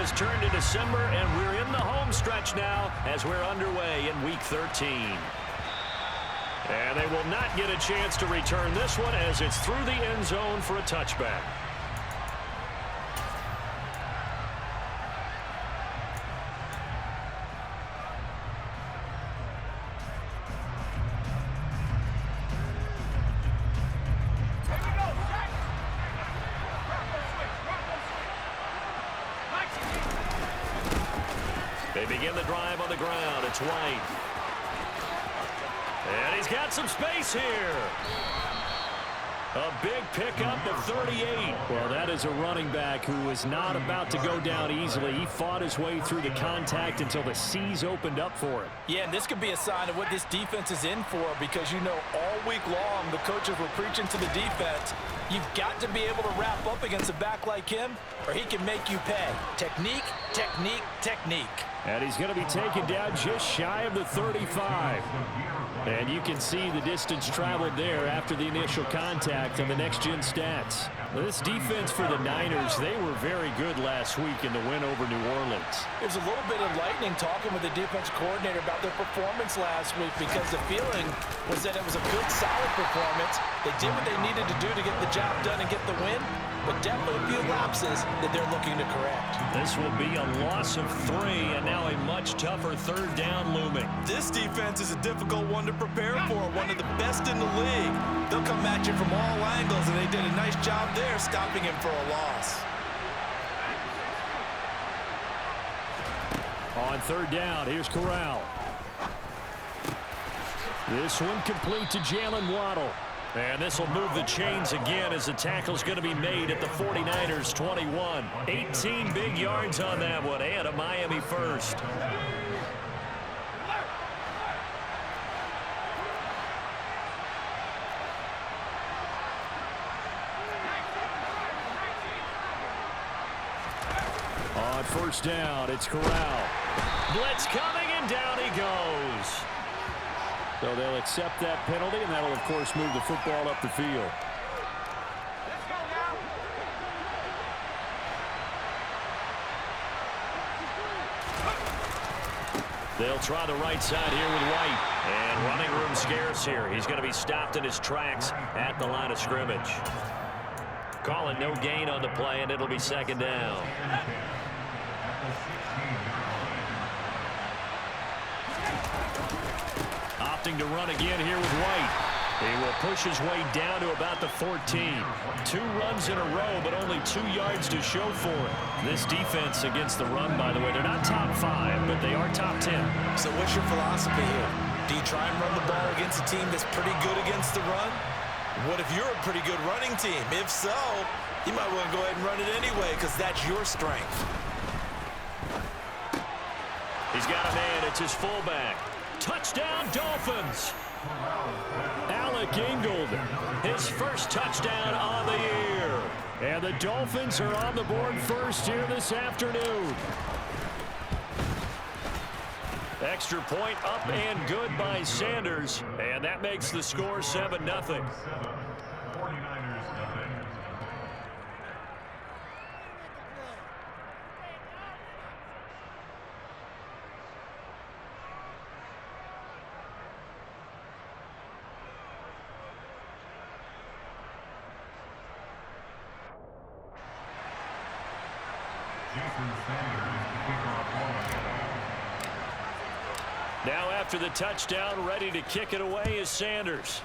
has turned to December, and we're in the home stretch now as we're underway in Week 13. And they will not get a chance to return this one as it's through the end zone for a touchback. They begin the drive on the ground. It's White. And he's got some space here. A big pickup of 38. Well, that is a running back who is not about to go down easily. He fought his way through the contact until the seas opened up for him. Yeah, and this could be a sign of what this defense is in for, because you know all week long the coaches were preaching to the defense, you've got to be able to wrap up against a back like him or he can make you pay. Technique, technique, technique. And he's going to be taken down just shy of the 35. And you can see the distance traveled there after the initial contact on the next-gen stats. This defense for the Niners, they were very good last week in the win over New Orleans. It was a little bit enlightening talking with the defense coordinator about their performance last week, because the feeling was that it was a good, solid performance. They did what they needed to do to get the job done and get the win, but definitely a few lapses that they're looking to correct. This will be a loss of 3, and now a much tougher third down looming. This defense is a difficult one to prepare for, one of the best in the league. They'll come at you from all angles, and they did a nice job there stopping him for a loss. On third down, here's Corral. This one complete to Jalen Waddle. And this will move the chains again as the tackle's going to be made at the 49ers 21. 18 big yards on that one, and a Miami first. On first down, it's Corral. Blitz coming, and down he goes. So they'll accept that penalty, and that'll, of course, move the football up the field. They'll try the right side here with White. And running room scarce here. He's going to be stopped in his tracks at the line of scrimmage. Calling no gain on the play, and it'll be second down. Opting to run again here with White. He will push his way down to about the 14. 2 runs in a row, but only 2 yards to show for it. This defense against the run, by the way, they're not top 5, but they are top 10. So what's your philosophy here? Do you try and run the ball against a team that's pretty good against the run? What if you're a pretty good running team? If so, you might want to go ahead and run it anyway, because that's your strength. He's got a man. It's his fullback. Touchdown, Dolphins. Alec Ingold, his first touchdown on the year. And the Dolphins are on the board first here this afternoon. Extra point up and good by Sanders. And that makes the score 7-0. Now after the touchdown, ready to kick it away is Sanders.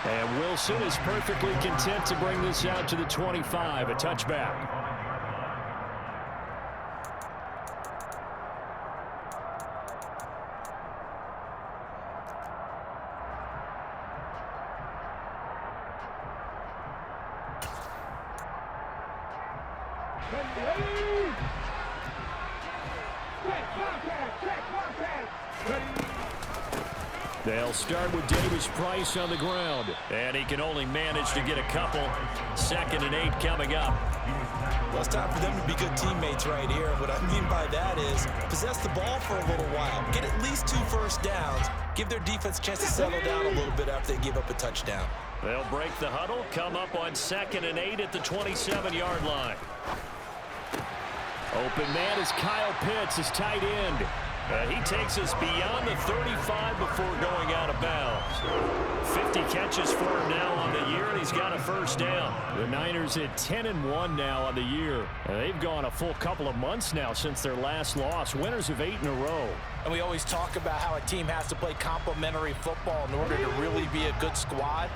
And Wilson is perfectly content to bring this out to the 25, a touchback. They'll start with Davis Price on the ground. And he can only manage to get a couple. 2nd and 8 coming up. Well, it's time for them to be good teammates right here. What I mean by that is possess the ball for a little while. Get at least 2 first downs. Give their defense a chance to settle down a little bit after they give up a touchdown. They'll break the huddle. Come up on 2nd and 8 at the 27-yard line. Open man is Kyle Pitts, his tight end. He takes us beyond the 35 before going out of bounds. 50 catches for him now on the year, and he's got a first down. The Niners at 10-1 now on the year. They've gone a full couple of months now since their last loss. Winners of 8 in a row. And we always talk about how a team has to play complementary football in order to really be a good squad.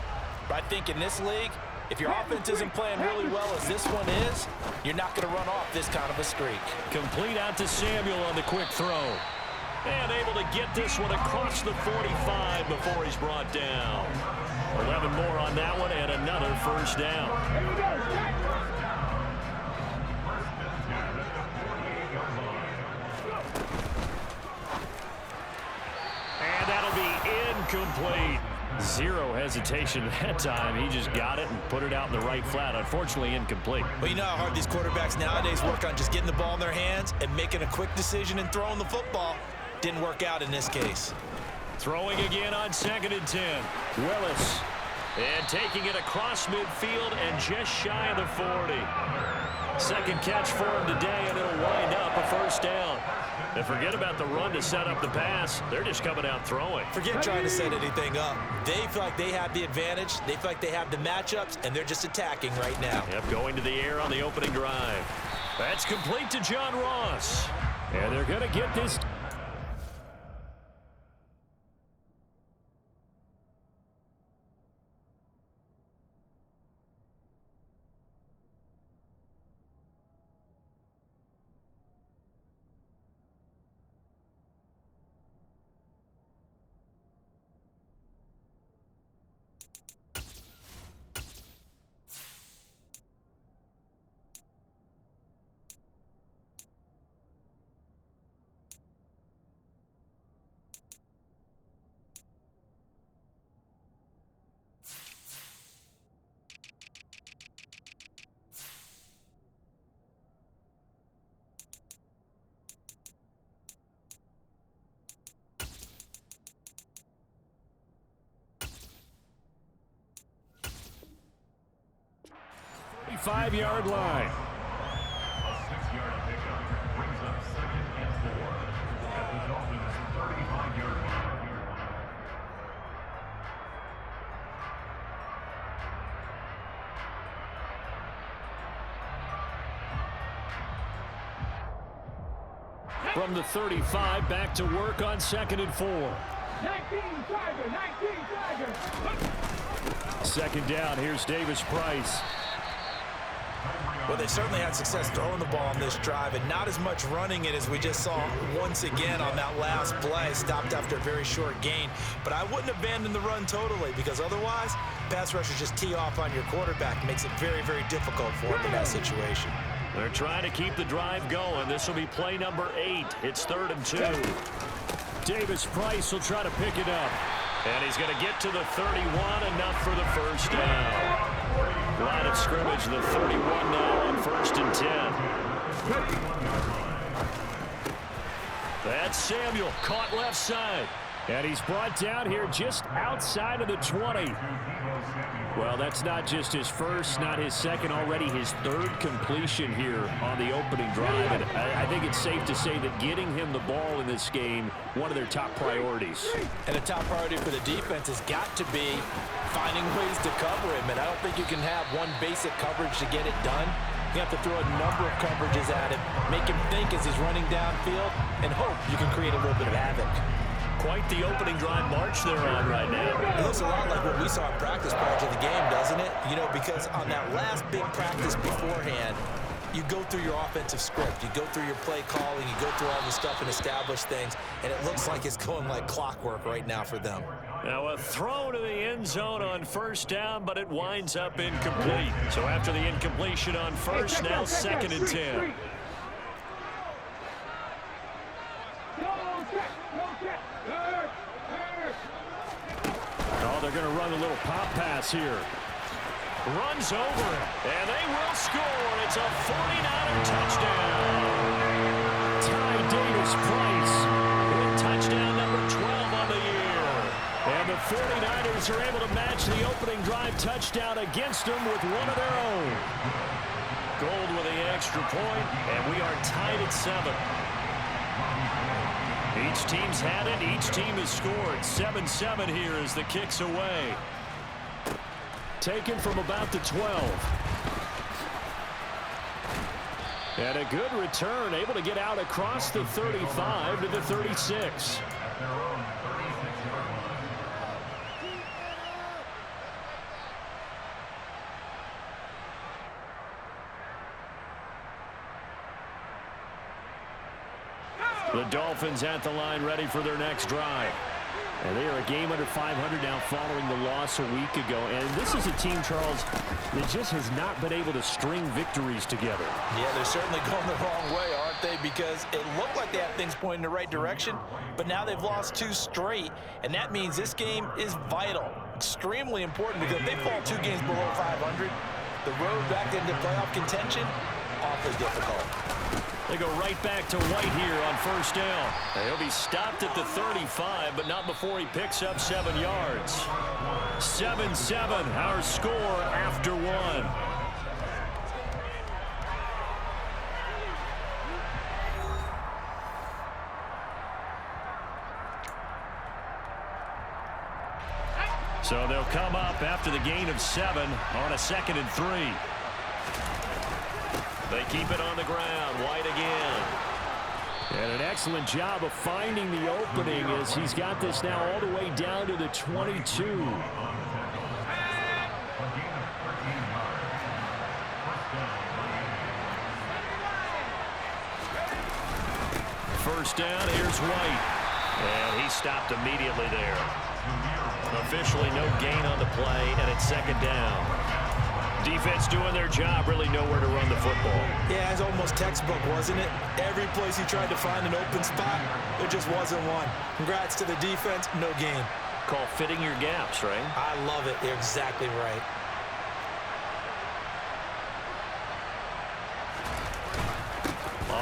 But I think in this league, if your offense isn't playing really well as this one is, you're not going to run off this kind of a streak. Complete out to Samuel on the quick throw. And able to get this one across the 45 before he's brought down. 11 more on that one and another first down. And that'll be incomplete. Zero hesitation that time. He just got it and put it out in the right flat. Unfortunately, incomplete. Well, you know how hard these quarterbacks nowadays work on just getting the ball in their hands and making a quick decision and throwing the football. Didn't work out in this case. Throwing again on 2nd and 10. Willis. And taking it across midfield and just shy of the 40. Second catch for him today, and it'll wind up a first down. And forget about the run to set up the pass. They're just coming out throwing. Forget trying to set anything up. They feel like they have the advantage. They feel like they have the matchups, and they're just attacking right now. Yep, going to the air on the opening drive. That's complete to John Ross. And they're going to get this. Five-yard line. A 6-yard pickup brings up 2nd and 4 at the Dolphins' 35-yard line. From the 35, back to work on 2nd and 4. 19 Tiger. 2nd down, here's Davis Price. Well, they certainly had success throwing the ball on this drive and not as much running it as we just saw once again on that last play. Stopped after a very short gain. But I wouldn't abandon the run totally because otherwise, pass rushers just tee off on your quarterback. Makes it very, very difficult for him in that situation. They're trying to keep the drive going. This will be play number 8. It's 3rd and 2. Davis Price will try to pick it up. And he's going to get to the 31, enough for the first down. Line of scrimmage, the 31 now on 1st and 10. That's Samuel, caught left side. And he's brought down here just outside of the 20. Well, that's not just his first, not his second, already his 3rd completion here on the opening drive. And I think it's safe to say that getting him the ball in this game, one of their top priorities. And a top priority for the defense has got to be finding ways to cover him. And I don't think you can have one basic coverage to get it done. You have to throw a number of coverages at him, make him think as he's running downfield, and hope you can create a little bit of havoc. Quite the opening drive march they're on right now. It looks a lot like what we saw in practice prior to the game, doesn't it? You know, because on that last big practice beforehand, you go through your offensive script, you go through your play calling, you go through all the stuff and establish things, and it looks like it's going like clockwork right now for them. Now a throw to the end zone on 1st down, but it winds up incomplete. So after the incompletion on 1st, now 2nd and 10. going to run a little pop pass here. Runs over it, and they will score. It's a 49er touchdown. Ty Davis-Price with touchdown number 12 on the year. And the 49ers are able to match the opening drive touchdown against them with one of their own. Gold with the extra point, and we are tied at 7. Each team's had it. Each team has scored. 7-7 here as the kick's away. Taken from about the 12. And a good return, able to get out across the 35 to the 36. The Dolphins at the line ready for their next drive. And they are a game under 500 now following the loss a week ago. And this is a team, Charles, that just has not been able to string victories together. Yeah, they're certainly going the wrong way, aren't they? Because it looked like they had things pointing in the right direction, but now they've lost 2 straight. And that means this game is vital, extremely important, because if they fall 2 games below 500, the road back into playoff contention, awfully difficult. They go right back to White here on first down. And he'll be stopped at the 35, but not before he picks up 7 yards. 7-7, our score after 1. So they'll come up after the gain of 7 on a 2nd and 3. They keep it on the ground. White again. And an excellent job of finding the opening as he's got this now all the way down to the 22. First down, here's White. And he stopped immediately there. Officially no gain on the play, and it's 2nd down. Defense doing their job, really nowhere to run the football. Yeah, it's almost textbook, wasn't it? Every place he tried to find an open spot, there just wasn't one. Congrats to the defense, no gain. Call fitting your gaps, right? I love it. You're exactly right.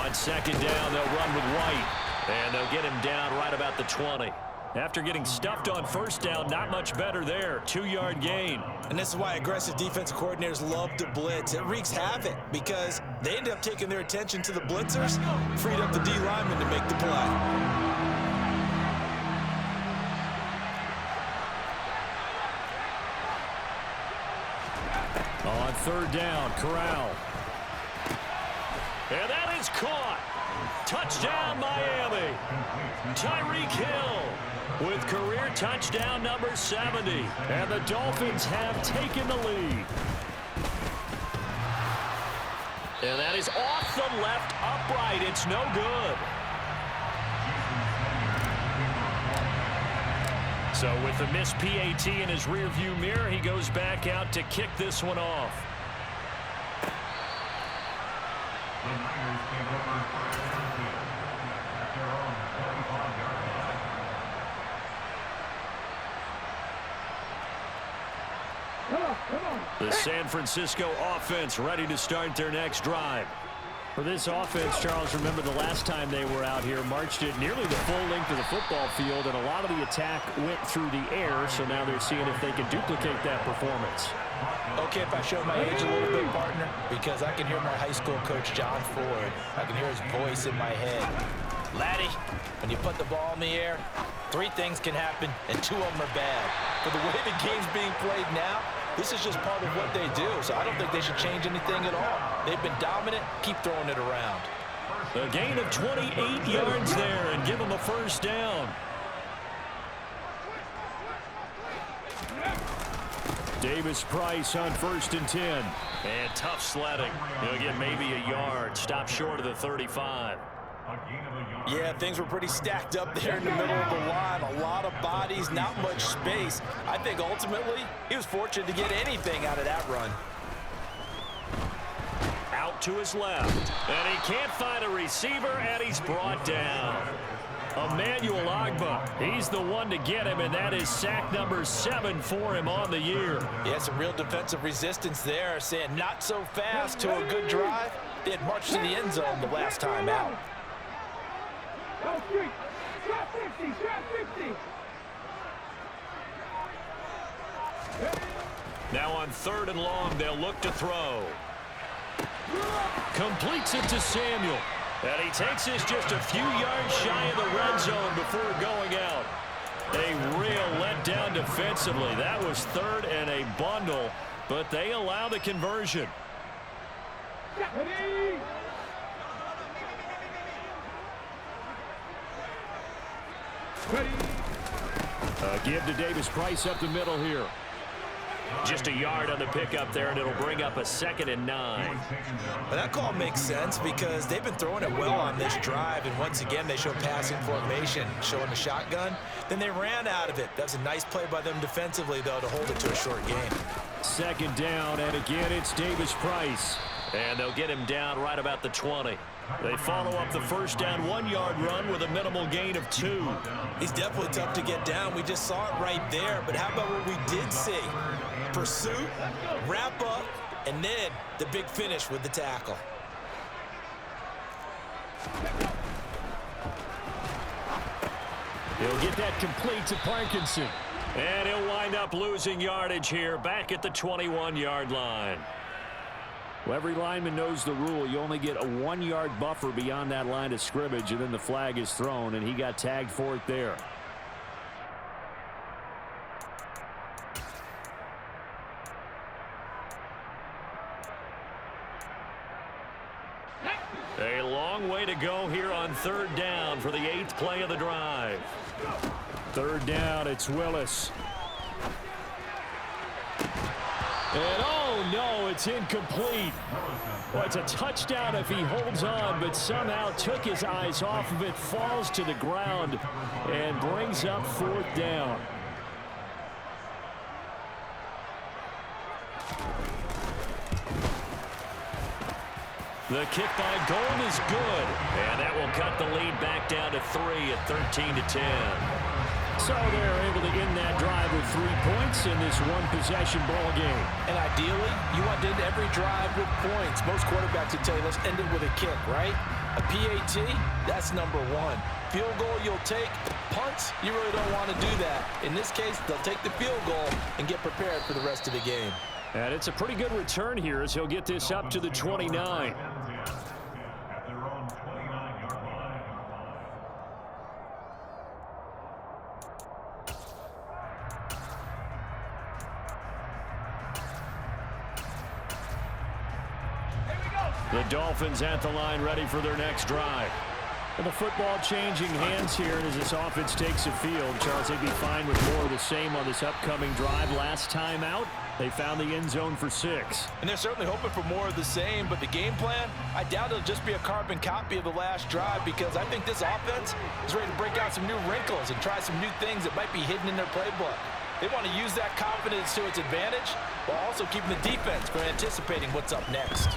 On 2nd down, they'll run with White. And they'll get him down right about the 20. After getting stuffed on first down, not much better there. 2-yard gain. And this is why aggressive defensive coordinators love to blitz. It wreaks havoc because they end up taking their attention to the blitzers, freed up the D lineman to make the play. On 3rd down, Corral. And that is caught. Touchdown, Miami. Tyreek Hill with career touchdown number 70. And the Dolphins have taken the lead. And that is off the left upright. It's no good. So with the missed PAT in his rearview mirror, he goes back out to kick this one off. The Niners came over for at their own 45-yard line. The San Francisco offense ready to start their next drive. For this offense, Charles, remember the last time they were out here, marched it nearly the full length of the football field, and a lot of the attack went through the air, so now they're seeing if they can duplicate that performance. Okay, if I show my age a little bit, partner, because I can hear my high school coach, John Ford. I can hear his voice in my head. Laddie, when you put the ball in the air, 3 things can happen, and 2 of them are bad. For the way the game's being played now, this is just part of what they do, so I don't think they should change anything at all. They've been dominant. Keep throwing it around. A gain of 28 yards there and give them a first down. Davis-Price on 1st and 10. And tough sledding. He'll get maybe a yard. Stop short of the 35. Yeah, things were pretty stacked up there in the middle of the line. A lot of bodies, not much space. I think ultimately he was fortunate to get anything out of that run. Out to his left. And he can't find a receiver, and he's brought down. Emmanuel Ogbah, he's the one to get him, and that is sack number 7 for him on the year. Yeah, some real defensive resistance there, saying not so fast to a good drive. They had marched to the end zone the last time out. Now on 3rd and long, they'll look to throw. Completes it to Samuel. And he takes this just a few yards shy of the red zone before going out. A real letdown defensively. That was 3rd and a bundle, but they allow the conversion. Give to Davis Price up the middle here. Just a yard on the pickup there, and it'll bring up a 2nd and 9. Well, that call makes sense because they've been throwing it well on this drive, and once again they show passing formation, showing the shotgun. Then they ran out of it. That was a nice play by them defensively, though, to hold it to a short game. 2nd down, and again it's Davis Price. And they'll get him down right about the 20. They follow up the 1st down 1-yard run with a minimal gain of 2. He's definitely tough to get down. We just saw it right there, but how about what we did see? Pursuit, wrap up, and then the big finish with the tackle. He'll get that complete to Parkinson. And he'll wind up losing yardage here back at the 21-yard line. Well, every lineman knows the rule. You only get a 1-yard buffer beyond that line of scrimmage, and then the flag is thrown, and he got tagged for it there. A long way to go here on 3rd down for the 8th play of the drive. 3rd down, it's Willis. And oh no, it's incomplete. Well, it's a touchdown if he holds on, but somehow took his eyes off of it, falls to the ground, and brings up 4th down. The kick by Gold is good, and that will cut the lead back down to 3 at 13-10. So they're able to end that drive with 3 points in this one-possession ball game. And ideally, you want to end every drive with points. Most quarterbacks would tell you, let's end it with a kick, right? A PAT, that's number 1. Field goal you'll take. Punts, you really don't want to do that. In this case, they'll take the field goal and get prepared for the rest of the game. And it's a pretty good return here as he'll get this up to the 29. The Dolphins at the line ready for their next drive. Well, the football changing hands here, and as this offense takes the field, Charles, they'd be fine with more of the same on this upcoming drive. Last time out, they found the end zone for 6. And they're certainly hoping for more of the same, but the game plan, I doubt it'll just be a carbon copy of the last drive, because I think this offense is ready to break out some new wrinkles and try some new things that might be hidden in their playbook. They want to use that confidence to its advantage while also keeping the defense from anticipating what's up next.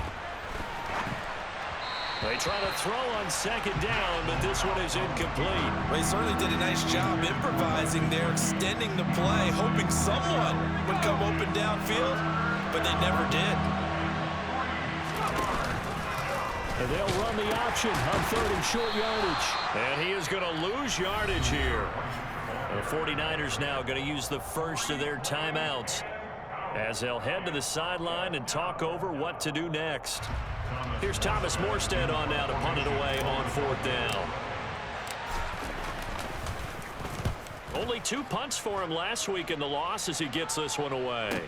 They try to throw on 2nd down, but this one is incomplete. Well, he certainly did a nice job improvising there, extending the play, hoping someone would come open downfield, but they never did. And they'll run the option on 3rd and short yardage. And he is going to lose yardage here. The 49ers now going to use the first of their timeouts as they'll head to the sideline and talk over what to do next. Here's Thomas Morstead on now to punt it away on 4th down. Only 2 punts for him last week in the loss as he gets this one away.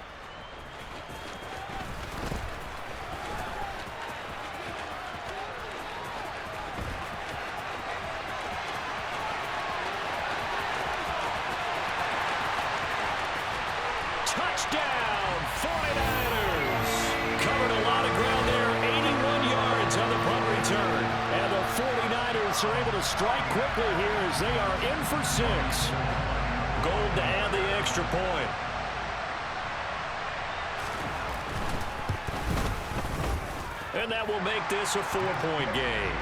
Touchdown, 49ers. Covered a lot of ground there, 81 yards on the punt return. And the 49ers are able to strike quickly here as they are in for 6. Gold to add the extra point. And that will make this a 4-point game.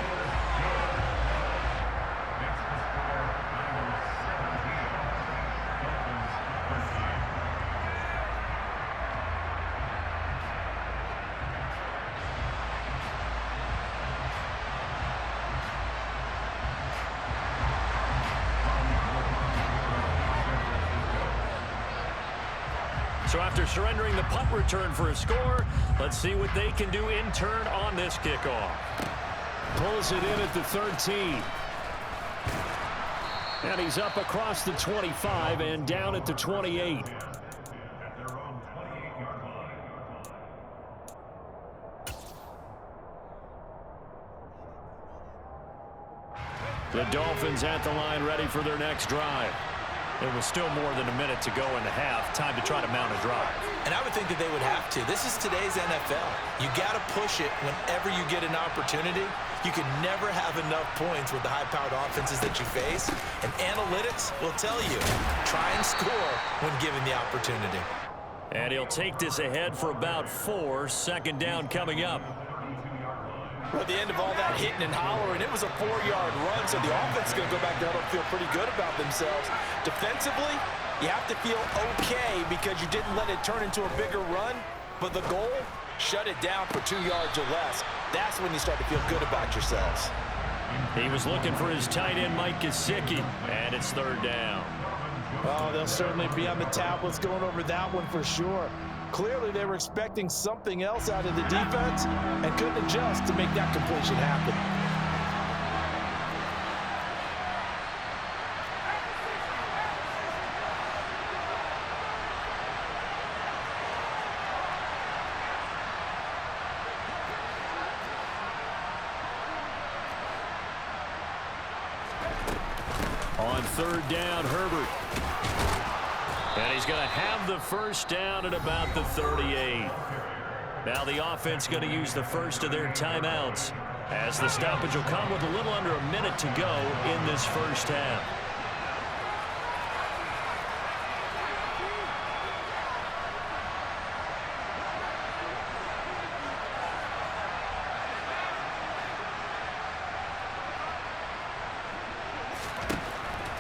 So after surrendering the punt return for a score, let's see what they can do in turn on this kickoff. Pulls it in at the 13. And he's up across the 25 and down at the 28. The Dolphins at the line ready for their next drive. There was still more than a minute to go in the half. Time to try to mount a drive. And I would think that they would have to. This is today's NFL. You got to push it whenever you get an opportunity. You can never have enough points with the high-powered offenses that you face. And analytics will tell you, try and score when given the opportunity. And he'll take this ahead for about 4. Second down coming up. At the end of all that hitting and hollering, it was a 4-yard run, so the offense is going to go back there and feel pretty good about themselves. Defensively, you have to feel okay because you didn't let it turn into a bigger run, but the goal, shut it down for 2 yards or less. That's when you start to feel good about yourselves. He was looking for his tight end, Mike Gesicki, and it's third down. Oh, they'll certainly be on the tablets going over that one for sure. Clearly, they were expecting something else out of the defense and couldn't adjust to make that completion happen. On third down, Herbert. And he's going to have the first down at about the 38. Now the offense going to use the first of their timeouts as the stoppage will come with a little under a minute to go in this first half.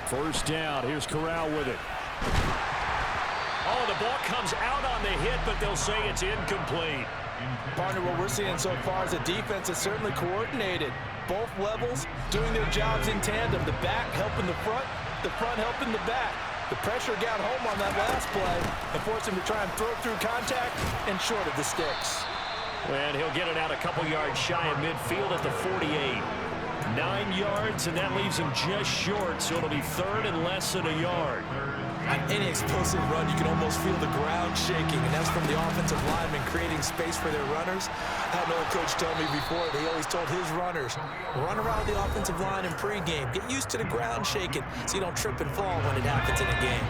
First down. Here's Corral with it. Oh, the ball comes out on the hit, but they'll say it's incomplete. Partner, what we're seeing so far is a defense that's certainly coordinated. Both levels doing their jobs in tandem. The back helping the front helping the back. The pressure got home on that last play and forced him to try and throw through contact and short of the sticks. And he'll get it out a couple yards shy of midfield at the 48. 9 yards, and that leaves him just short, so it'll be third and less than a yard. On any explosive run, you can almost feel the ground shaking, and that's from the offensive linemen creating space for their runners. I had an old coach tell me before, he always told his runners, run around the offensive line in pregame. Get used to the ground shaking so you don't trip and fall when it happens in a game.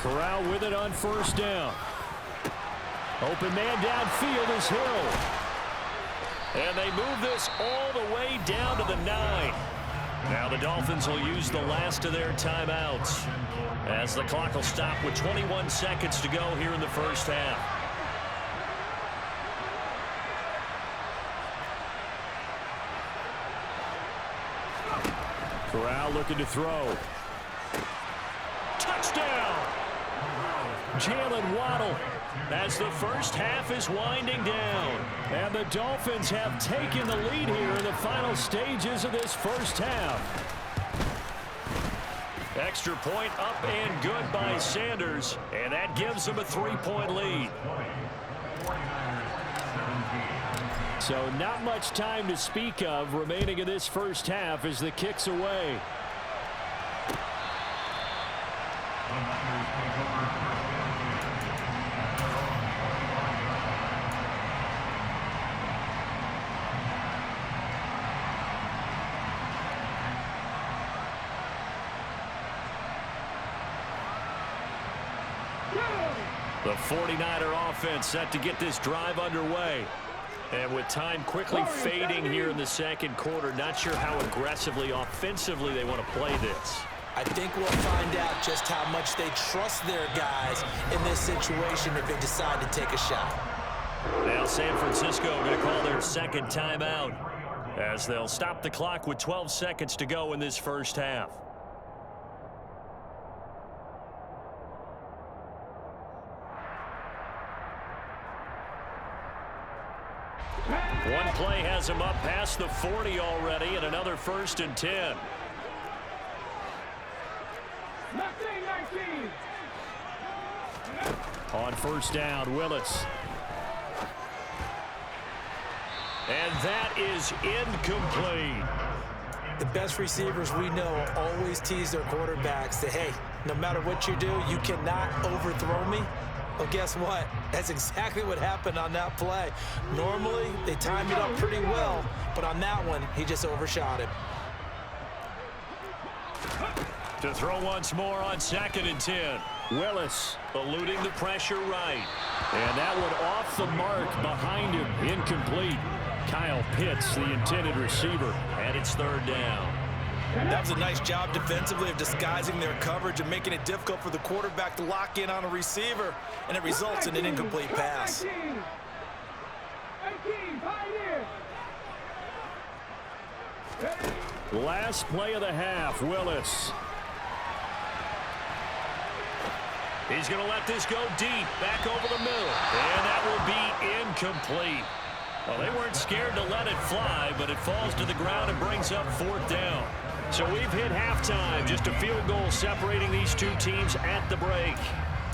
Corral with it on first down. Open man downfield is Hill. And they move this all the way down to the 9. Now the Dolphins will use the last of their timeouts as the clock will stop with 21 seconds to go here in the first half. Corral looking to throw. Touchdown! Jalen Waddle as the first half is winding down. And the Dolphins have taken the lead here in the final stages of this first half. Extra point up and good by Sanders, and that gives them a 3-point lead. So not much time to speak of remaining in this first half as the kick's away. The 49er offense set to get this drive underway. And with time quickly fading here in the second quarter, not sure how aggressively, offensively they want to play this. I think we'll find out just how much they trust their guys in this situation if they decide to take a shot. Now San Francisco going to call their second timeout. as they'll stop the clock with 12 seconds to go in this first half. One play has him up past the 40 already, and another 1st and 10. 19. On 1st down, Willis. And that is incomplete. The best receivers we know always tease their quarterbacks that, hey, no matter what you do, you cannot overthrow me. Well, guess what? That's exactly what happened on that play. Normally, they timed it up pretty well, but on that one, he just overshot it. To throw once more on 2nd and 10. Willis eluding the pressure right. And that one off the mark behind him. Incomplete. Kyle Pitts, the intended receiver, and it's 3rd down. That was a nice job defensively of disguising their coverage and making it difficult for the quarterback to lock in on a receiver, and it results in an incomplete pass. 18, Last play of the half, Willis. He's going to let this go deep, back over the middle, and that will be incomplete. Well, they weren't scared to let it fly, but it falls to the ground and brings up 4th down. So we've hit halftime, just a field goal separating these two teams at the break.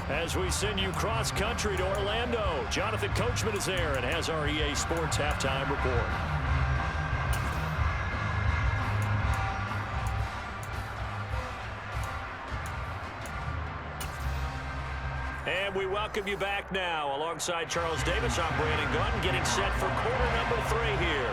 As we send you cross-country to Orlando, Jonathan Coachman is there and has our EA Sports Halftime Report. And we welcome you back now. Alongside Charles Davis, I'm Brandon Gunn, getting set for quarter number 3 here.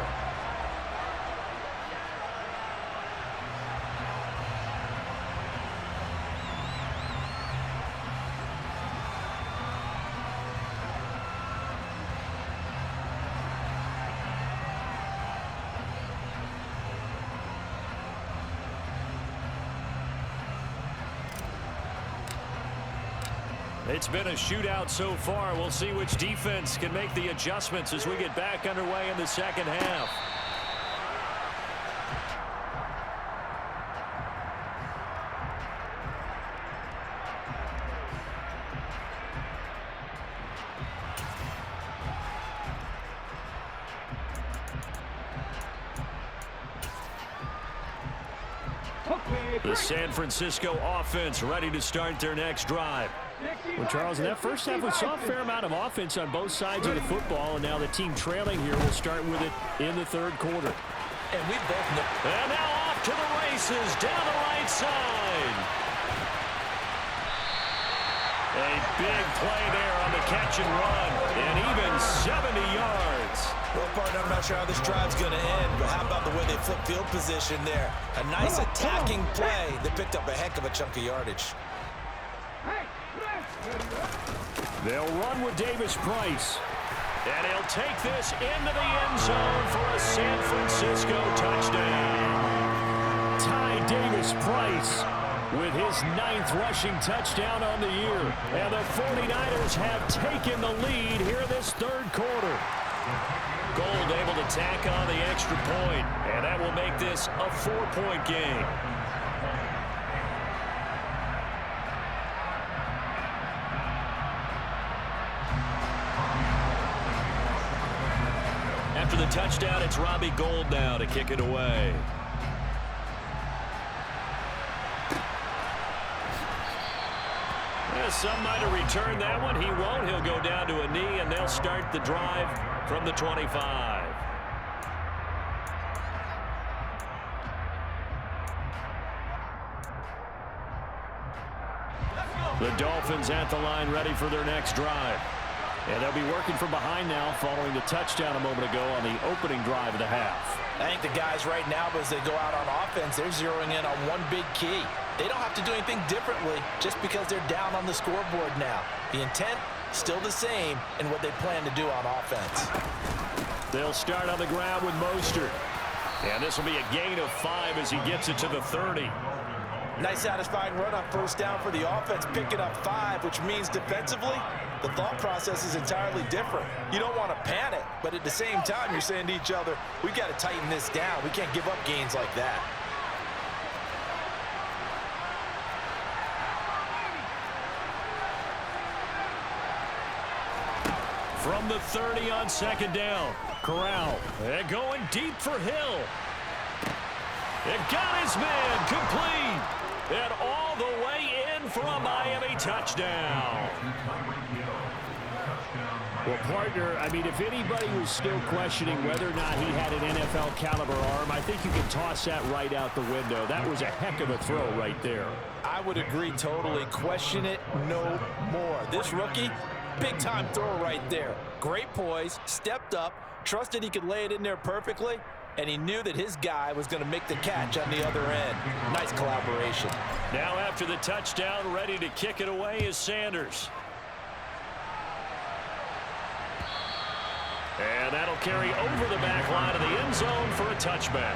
It's been a shootout so far. We'll see which defense can make the adjustments as we get back underway in the second half. The San Francisco offense ready to start their next drive. Well, Charles, in that first half, we saw a fair amount of offense on both sides of the football, and now the team trailing here will start with it in the 3rd quarter. And we both know. And now off to the races down the right side. A big play there on the catch and run, and even 70 yards. Well, partner, I'm not sure how this drive's going to end, but how about the way they flip field position there? A nice attacking play that picked up a heck of a chunk of yardage. They'll run with Davis Price. And he'll take this into the end zone for a San Francisco touchdown. Ty Davis Price with his 9th rushing touchdown on the year. And the 49ers have taken the lead here in this 3rd quarter. Gold able to tack on the extra point, and that will make this a 4-point game. After the touchdown, it's Robbie Gould now to kick it away. Some might have returned that one. He won't. He'll go down to a knee, and they'll start the drive from the 25. The Dolphins at the line ready for their next drive. And they'll be working from behind now following the touchdown a moment ago on the opening drive of the half. I think the guys right now, as they go out on offense, they're zeroing in on one big key. They don't have to do anything differently just because they're down on the scoreboard now. The intent, still the same in what they plan to do on offense. They'll start on the ground with Mostert. And this will be a gain of 5 as he gets it to the 30. Nice satisfying run on first down for the offense, picking up 5, which means defensively, the thought process is entirely different. You don't want to panic, but at the same time, you're saying to each other, we've got to tighten this down. We can't give up gains like that. From the 30 on second down, Corral. They're going deep for Hill. It got his man complete. And all the way in for a Miami touchdown. Well, partner, I mean, if anybody was still questioning whether or not he had an NFL caliber arm, I think you can toss that right out the window. That was a heck of a throw right there. I would agree totally. Question it no more. This rookie, big-time throw right there. Great poise, stepped up, trusted he could lay it in there perfectly, and he knew that his guy was going to make the catch on the other end. Nice collaboration. Now after the touchdown, ready to kick it away is Sanders. And that'll carry over the back line of the end zone for a touchback.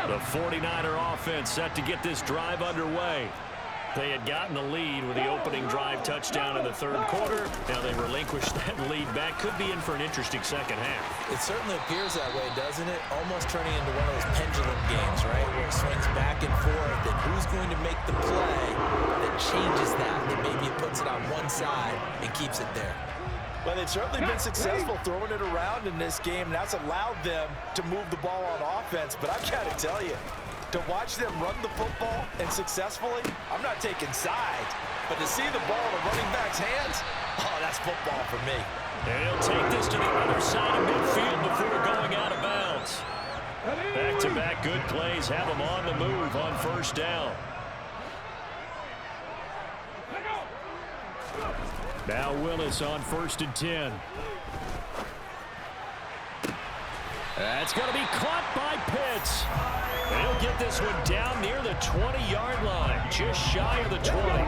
The 49er offense set to get this drive underway. They had gotten the lead with the opening drive touchdown in the third quarter. Now they relinquished that lead back. Could be in for an interesting second half. It certainly appears that way, doesn't it? Almost turning into one of those pendulum games, right? Where it swings back and forth, and who's going to make the play that changes that maybe it puts it on one side and keeps it there. Well, they've certainly been successful throwing it around in this game, and that's allowed them to move the ball on offense. But I've got to tell you, to watch them run the football and successfully, I'm not taking sides, but to see the ball in a running back's hands, oh, that's football for me. And he'll take this to the other side of midfield before going out of bounds. Back-to-back good plays have them on the move on first down. Now Willis on 1st and 10. That's going to be caught by Pitts. They'll get this one down near the 20-yard line, just shy of the 20.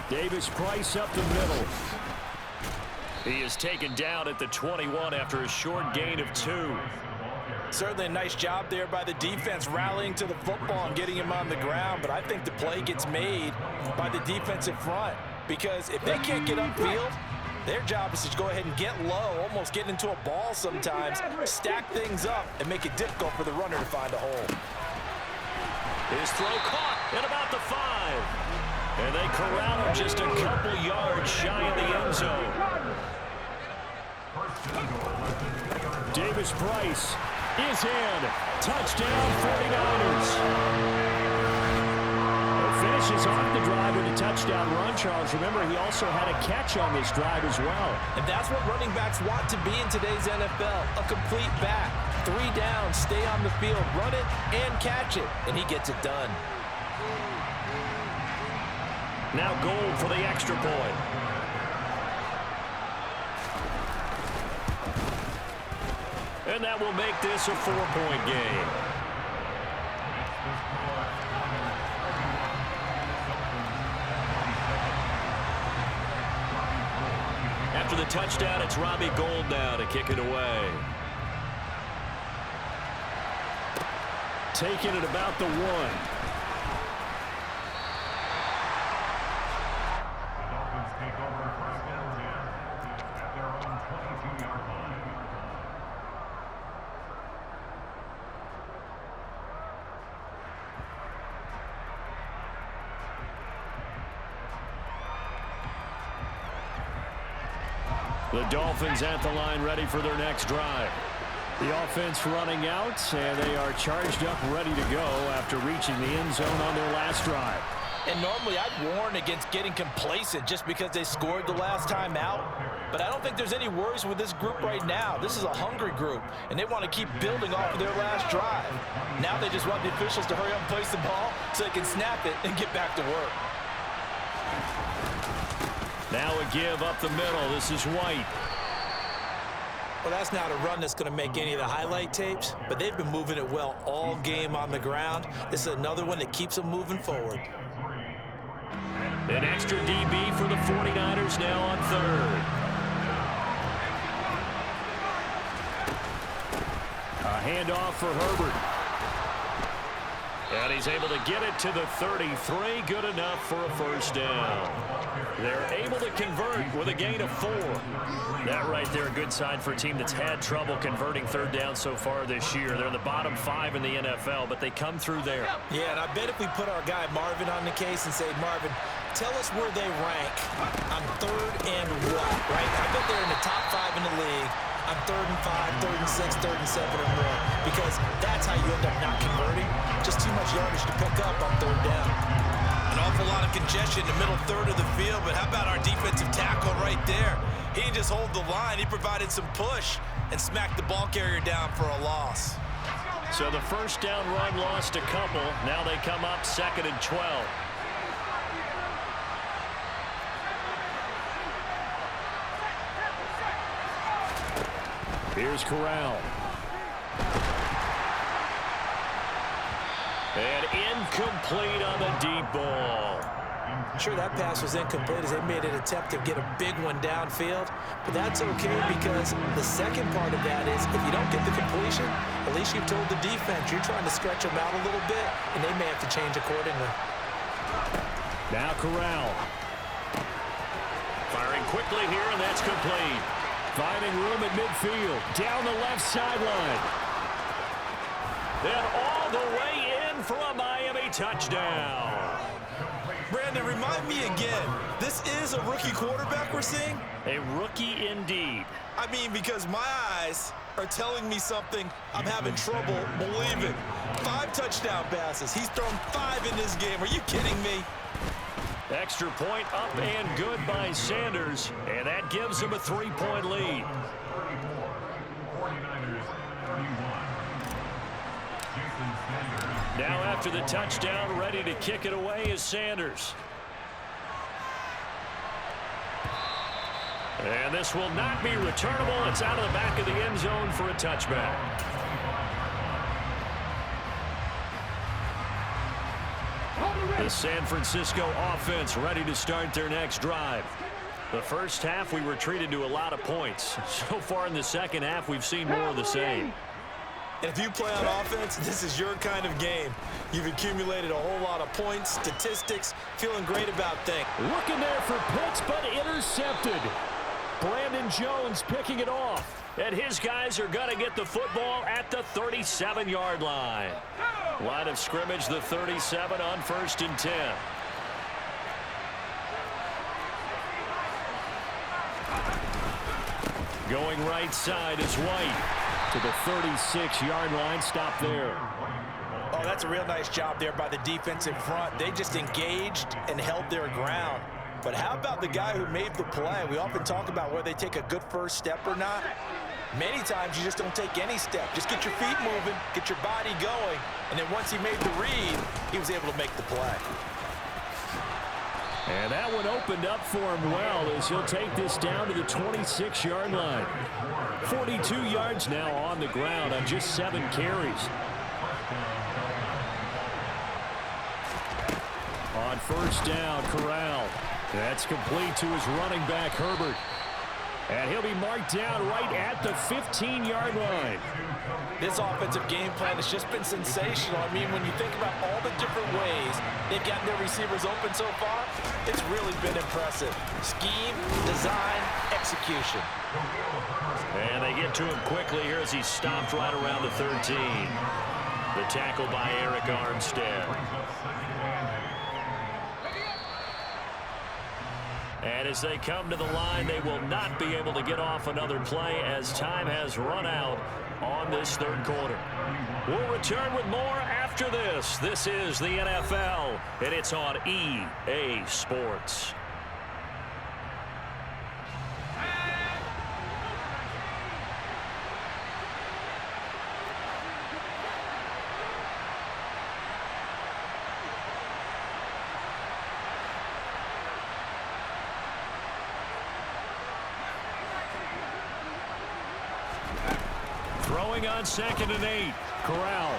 Davis Price up the middle. He is taken down at the 21 after a short gain of 2. Certainly a nice job there by the defense rallying to the football and getting him on the ground, but I think the play gets made by the defensive front because if they can't get upfield, their job is to go ahead and get low, almost get into a ball sometimes, stack things up, and make it difficult for the runner to find a hole. His throw caught at about the 5. And they corral him just a couple yards shy of the end zone. Davis Price is in. Touchdown 49ers. Finishes off the drive with a touchdown run, Charles. Remember, he also had a catch on this drive as well. And that's what running backs want to be in today's NFL, a complete back. 3 down, stay on the field, run it, and catch it. And he gets it done. Now Gold for the extra point. And that will make this a 4-point game. After the touchdown, it's Robbie Gould now to kick it away. Taking it about the 1. The Dolphins at the line ready for their next drive. The offense running out, and they are charged up ready to go after reaching the end zone on their last drive. And normally I'd warn against getting complacent just because they scored the last time out. But I don't think there's any worries with this group right now. This is a hungry group, and they want to keep building off of their last drive. Now they just want the officials to hurry up and place the ball so they can snap it and get back to work. Now a give up the middle. This is White. Well, that's not a run that's going to make any of the highlight tapes, but they've been moving it well all game on the ground. This is another one that keeps them moving forward. An extra DB for the 49ers now on third. A handoff for Herbert. And he's able to get it to the 33. Good enough for a first down. They're able to convert with a gain of 4. That right there, a good sign for a team that's had trouble converting third down so far this year. They're in the bottom 5 in the NFL, but they come through there. Yeah, and I bet if we put our guy Marvin on the case and say, Marvin, tell us where they rank on third and what, right? I bet they're in the top 5 in the league on 3rd and 5, 3rd and 6, 3rd and 7 or more, because that's how you end up not converting. Just too much yardage to pick up on third down. An awful lot of congestion in the middle third of the field, but how about our defensive tackle right there? He didn't just hold the line, he provided some push and smacked the ball carrier down for a loss. So the first down run lost a couple. Now they come up 2nd and 12. Here's Corral. And incomplete on the deep ball. Sure, that pass was incomplete as they made an attempt to get a big one downfield, but that's okay because the second part of that is if you don't get the completion, at least you've told the defense you're trying to stretch them out a little bit, and they may have to change accordingly. Now Corral. Firing quickly here, and that's complete. Finding room at midfield. Down the left sideline. And all the way in for a Miami touchdown. Brandon, remind me again, this is a rookie quarterback we're seeing? A rookie indeed. I mean, because my eyes are telling me something I'm having trouble believing. 5 touchdown passes. He's thrown 5 in this game. Are you kidding me? Extra point up and good by Sanders, and that gives him a 3-point lead. 49ers 31. Now after the touchdown, ready to kick it away is Sanders. And this will not be returnable. It's out of the back of the end zone for a touchback. The San Francisco offense ready to start their next drive. The first half, we were treated to a lot of points. So far in the second half, we've seen more of the same. And if you play on offense, this is your kind of game. You've accumulated a whole lot of points, statistics, feeling great about things. Looking there for Pitts, but intercepted. Brandon Jones picking it off. And his guys are going to get the football at the 37-yard line. Line of scrimmage, the 37 on 1st and 10. Going right side is White to the 36-yard line. Stop there. Oh, that's a real nice job there by the defensive front. They just engaged and held their ground. But how about the guy who made the play? We often talk about whether they take a good first step or not. Many times you just don't take any step. Just get your feet moving, get your body going, and then once he made the read, he was able to make the play. And that one opened up for him well as he'll take this down to the 26-yard line. 42 yards now on the ground on just 7 carries. On first down, Corral. That's complete to his running back, Herbert. And he'll be marked down right at the 15-yard line. This offensive game plan has just been sensational. I mean, when you think about all the different ways they've gotten their receivers open so far, it's really been impressive. Scheme, design, execution. And they get to him quickly here as he's stopped right around the 13. The tackle by Eric Armstead. And as they come to the line, they will not be able to get off another play as time has run out on this third quarter. We'll return with more after this. This is the NFL, and it's on EA Sports. Throwing on 2nd and 8. Corral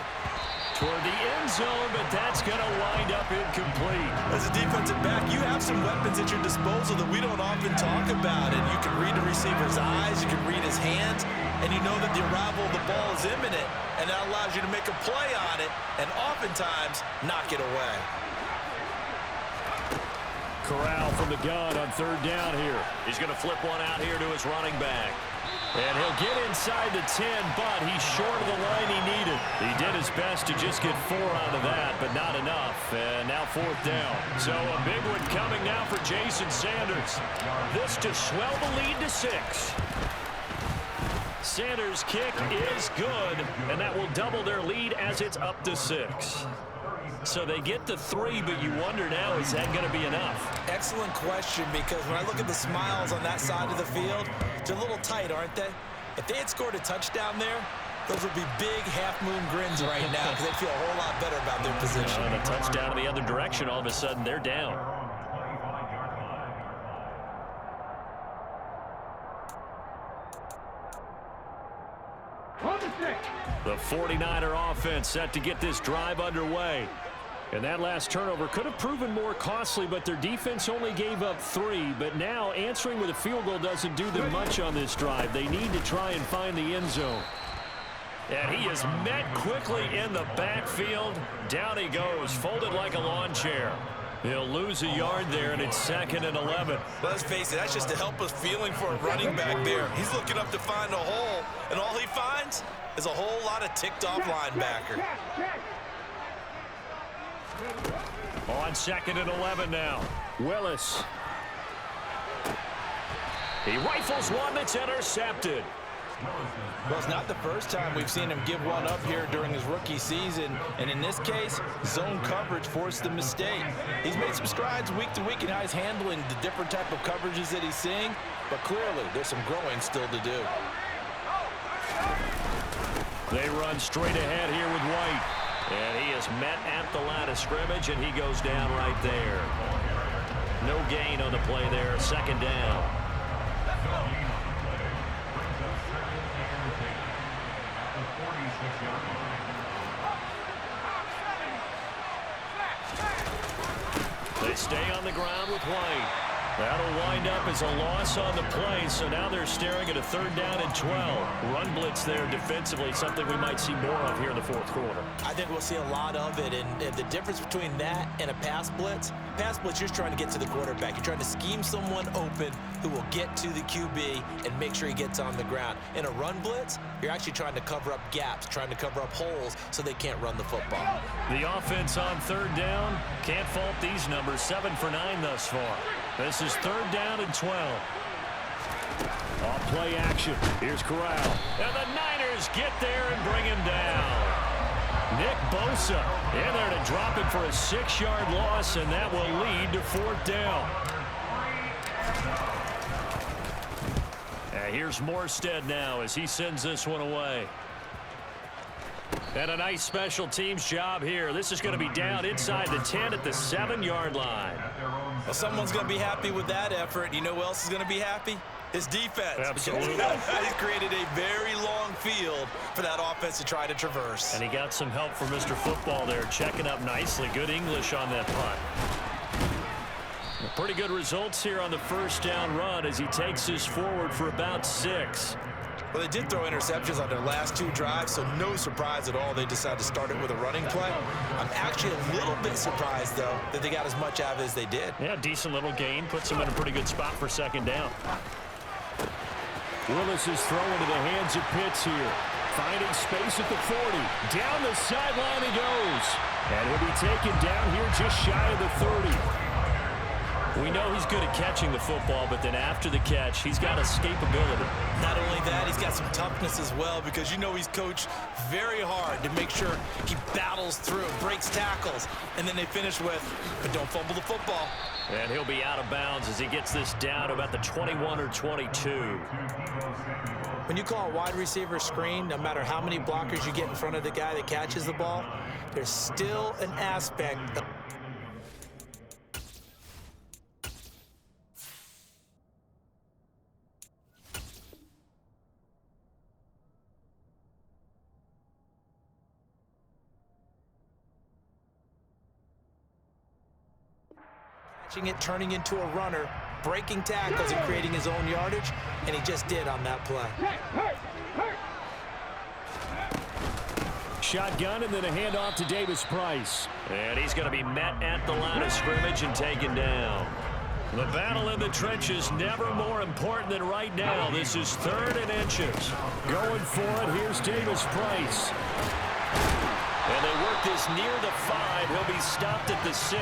toward the end zone, but that's going to wind up incomplete. As a defensive back, you have some weapons at your disposal that we don't often talk about. And you can read the receiver's eyes, you can read his hands, and you know that the arrival of the ball is imminent, and that allows you to make a play on it and oftentimes knock it away. Corral from the gun on 3rd down here. He's going to flip one out here to his running back. And he'll get inside the 10, but he's short of the line he needed. He did his best to just get 4 out of that, but not enough. And now 4th down. So a big one coming now for Jason Sanders. This to swell the lead to 6. Sanders' kick is good, and that will double their lead as it's up to 6. So they get to 3, but you wonder now, is that going to be enough? Excellent question, because when I look at the smiles on that side of the field, they're a little tight, aren't they? If they had scored a touchdown there, those would be big half-moon grins right now because they feel a whole lot better about their position. And a touchdown in the other direction, all of a sudden they're down. The 49er offense set to get this drive underway. And that last turnover could have proven more costly, but their defense only gave up 3. But now answering with a field goal doesn't do them much on this drive. They need to try and find the end zone. And he is met quickly in the backfield. Down he goes, folded like a lawn chair. He'll lose a yard there, and it's 2nd and 11. Let's face it, that's just a helpless feeling for a running back there. He's looking up to find a hole, and all he finds is a whole lot of ticked-off linebacker. On 2nd and 11 now. Willis. He rifles one that's intercepted. Well, it's not the first time we've seen him give one up here during his rookie season. And in this case, zone coverage forced the mistake. He's made some strides week to week in how he's handling the different type of coverages that he's seeing. But clearly, there's some growing still to do. They run straight ahead here with White. And he is met at the line of scrimmage, and he goes down right there. No gain on the play there. 2nd down. They stay on the ground with White. That'll wind up as a loss on the play, so now they're staring at a 3rd down and 12. Run blitz there defensively, something we might see more of here in the 4th quarter. I think we'll see a lot of it, and the difference between that and a pass blitz, you're just trying to get to the quarterback. You're trying to scheme someone open who will get to the QB and make sure he gets on the ground. In a run blitz, you're actually trying to cover up gaps, trying to cover up holes so they can't run the football. The offense on 3rd down, can't fault these numbers, 7 for 9 thus far. This is 3rd down and 12. Off play action. Here's Corral. And the Niners get there and bring him down. Nick Bosa in there to drop it for a 6-yard loss, and that will lead to 4th down. And here's Morstead now as he sends this one away. And a nice special teams job here. This is going to be down inside the 10 at the 7-yard line. Well, someone's going to be happy with that effort. You know who else is going to be happy? His defense. Absolutely. He's created a very long field for that offense to try to traverse. And he got some help from Mr. Football there, checking up nicely. Good English on that punt. Pretty good results here on the 1st down run as he takes this forward for about 6. Well, they did throw interceptions on their last 2 drives, so no surprise at all they decided to start it with a running play. I'm actually a little bit surprised, though, that they got as much out of it as they did. Yeah, decent little gain. Puts them in a pretty good spot for 2nd down. Willis is throwing to the hands of Pitts here. Finding space at the 40. Down the sideline he goes. And he'll be taken down here just shy of the 30. We know he's good at catching the football, but then after the catch, he's got escapability. Not only that, he's got some toughness as well, because you know he's coached very hard to make sure he battles through, breaks tackles, and then they finish with, but don't fumble the football. And he'll be out of bounds as he gets this down about the 21 or 22. When you call a wide receiver screen, no matter how many blockers you get in front of the guy that catches the ball, there's still an aspect of it, turning into a runner, breaking tackles and creating his own yardage, and he just did on that play. Shotgun and then a handoff to Davis Price. And he's going to be met at the line of scrimmage and taken down. The battle in the trenches never more important than right now. This is 3rd and inches. Going for it, here's Davis Price. And they work this near the 5. He'll be stopped at the 6.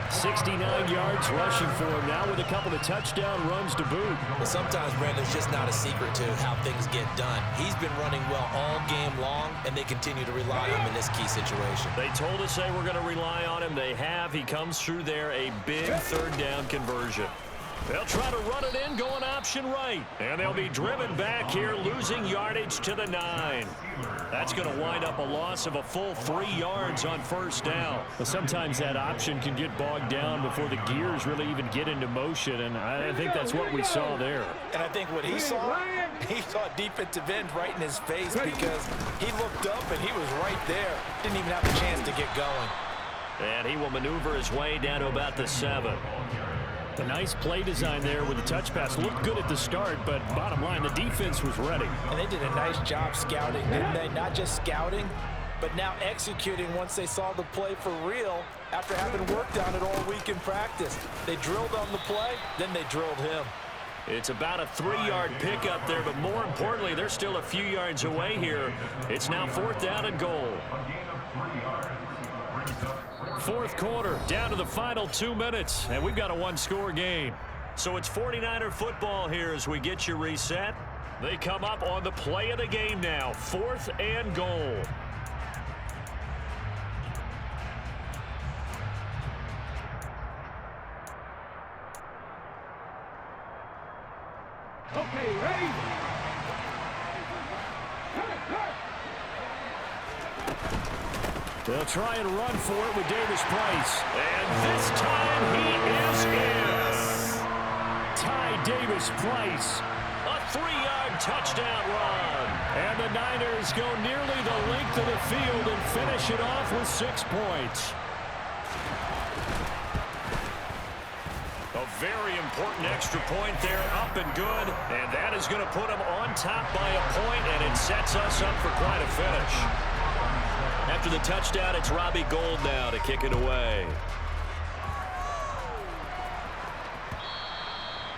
69 yards rushing for him now with a couple of touchdown runs to boot. Well, sometimes, Brandon, it's just not a secret to how things get done. He's been running well all game long, and they continue to rely on him in this key situation. They told us they were going to rely on him. They have. He comes through there, a big 3rd down conversion. They'll try to run it in, going option right. And they'll be driven back here, losing yardage to the 9. That's going to wind up a loss of a full 3 yards on 1st down. But sometimes that option can get bogged down before the gears really even get into motion, and I think that's what we saw there. And I think what he saw defensive end right in his face, because he looked up and he was right there. Didn't even have a chance to get going. And he will maneuver his way down to about the 7. The nice play design there with the touch pass. Looked good at the start, but bottom line, the defense was ready. And they did a nice job scouting, didn't they? Not just scouting, but now executing once they saw the play for real after having worked on it all week in practice. They drilled on the play, then they drilled him. It's about a 3-yard pickup there, but more importantly, they're still a few yards away here. It's now 4th down and goal. 4th quarter, down to the final 2 minutes, and we've got a 1-score game. So it's 49er football here as we get you reset. They come up on the play of the game now, 4th and goal. Okay, ready? They'll try and run for it with Davis Price. And this time he is in. Ty Davis Price. A 3-yard touchdown run. And the Niners go nearly the length of the field and finish it off with 6 points. A very important extra point there, up and good. And that is going to put them on top by a point, and it sets us up for quite a finish. After the touchdown, it's Robbie Gould now to kick it away.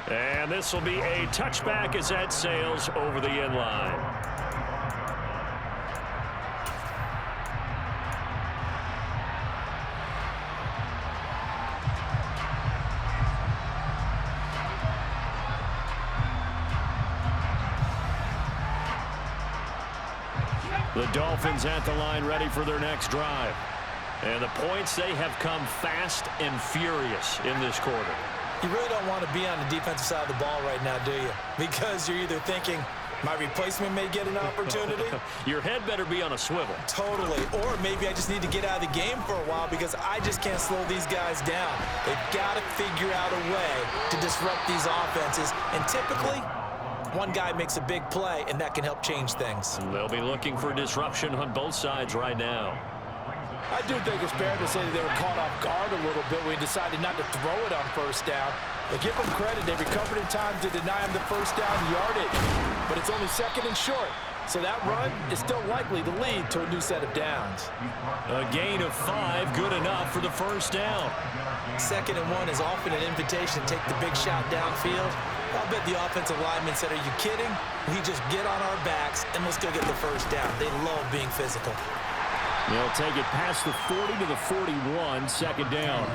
And this will be a touchback as that sails over the end line. The Dolphins at the line ready for their next drive. And the points, they have come fast and furious in this quarter. You really don't want to be on the defensive side of the ball right now, do you? Because you're either thinking, my replacement may get an opportunity. Your head better be on a swivel. Totally. Or maybe I just need to get out of the game for a while because I just can't slow these guys down. They've got to figure out a way to disrupt these offenses. And typically, one guy makes a big play, and that can help change things. They'll be looking for disruption on both sides right now. I do think it's fair to say that they were caught off guard a little bit when we decided not to throw it on 1st down. But give them credit. They recovered in time to deny him the 1st down yardage. But it's only 2nd and short. So that run is still likely to lead to a new set of downs. A gain of 5, good enough for the 1st down. 2nd and 1 is often an invitation to take the big shot downfield. I'll bet the offensive lineman said, are you kidding? We just get on our backs and let's go get the 1st down. They love being physical. They'll take it past the 40 to the 41, second down.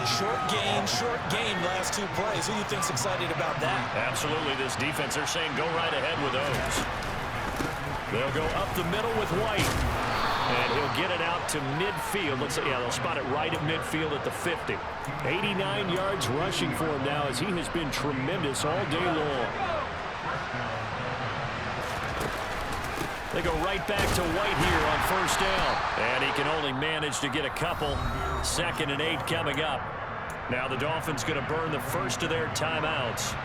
Short gain last two plays. Who do you think's excited about that? Absolutely, this defense, they're saying go right ahead with those. They'll go up the middle with White. And he'll get it out to midfield. They'll spot it right at midfield at the 50. 89 yards rushing for him now as he has been tremendous all day long. They go right back to White here on first down. And he can only manage to get a couple. 2nd and 8 coming up. Now the Dolphins going to burn the first of their timeouts,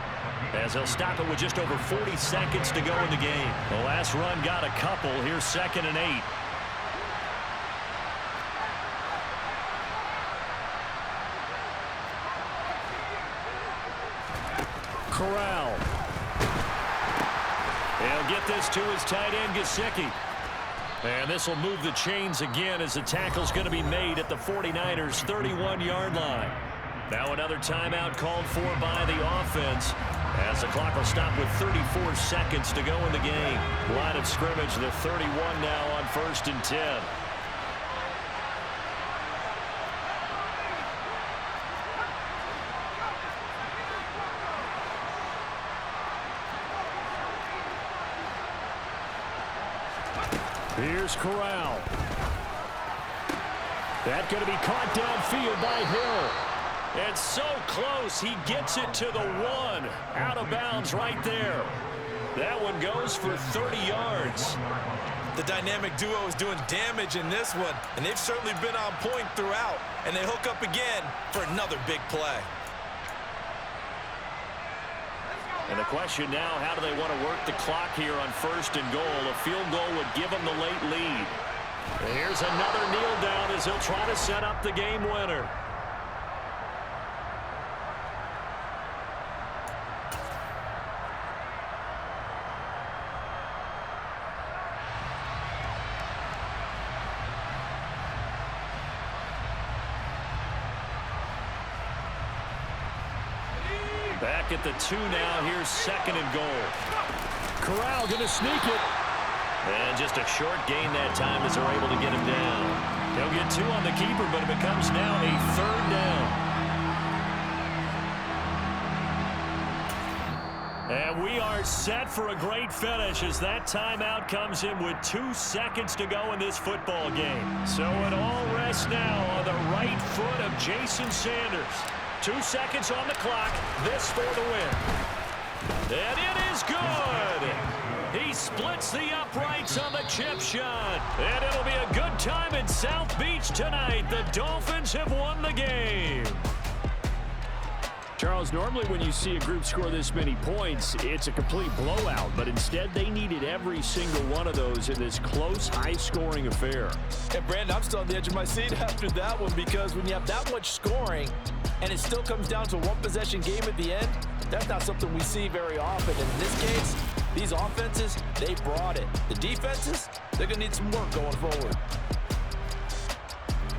as they'll stop it with just over 40 seconds to go in the game. The last run got a couple. Here's 2nd and 8. Corral. He'll get this to his tight end, Gesicki. And this will move the chains again as the tackle's going to be made at the 49ers' 31-yard line. Now another timeout called for by the offense, as the clock will stop with 34 seconds to go in the game. Line of scrimmage, the 31 now on 1st and 10. Here's Corral. That's going to be caught downfield by Hill. It's so close. He gets it to the 1. Out of bounds right there. That one goes for 30 yards. The dynamic duo is doing damage in this one, and they've certainly been on point throughout. And they hook up again for another big play. And the question now, how do they want to work the clock here on 1st and goal? A field goal would give them the late lead. And here's another kneel down as he'll try to set up the game winner. Back at the 2 now. Here's 2nd and goal. Corral going to sneak it. And just a short gain that time as they're able to get him down. He'll get 2 on the keeper, but it becomes now a 3rd down. And we are set for a great finish as that timeout comes in with 2 seconds to go in this football game. So it all rests now on the right foot of Jason Sanders. 2 seconds on the clock. This for the win. And it is good. He splits the uprights on the chip shot. And it'll be a good time in South Beach tonight. The Dolphins have won the game. Charles, normally when you see a group score this many points, it's a complete blowout. But instead, they needed every single one of those in this close, high-scoring affair. And, Brandon, I'm still on the edge of my seat after that one, because when you have that much scoring and it still comes down to a one-possession game at the end, that's not something we see very often. In this case, these offenses, they brought it. The defenses, they're going to need some work going forward.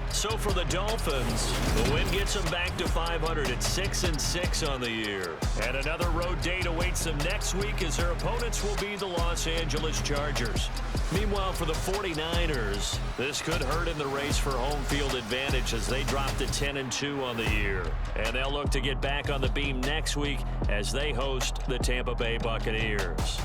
So for the Dolphins, the win gets them back to 500 at 6-6 on the year. And another road date awaits them next week as their opponents will be the Los Angeles Chargers. Meanwhile, for the 49ers, this could hurt in the race for home field advantage as they drop to 10-2 on the year. And they'll look to get back on the beam next week as they host the Tampa Bay Buccaneers.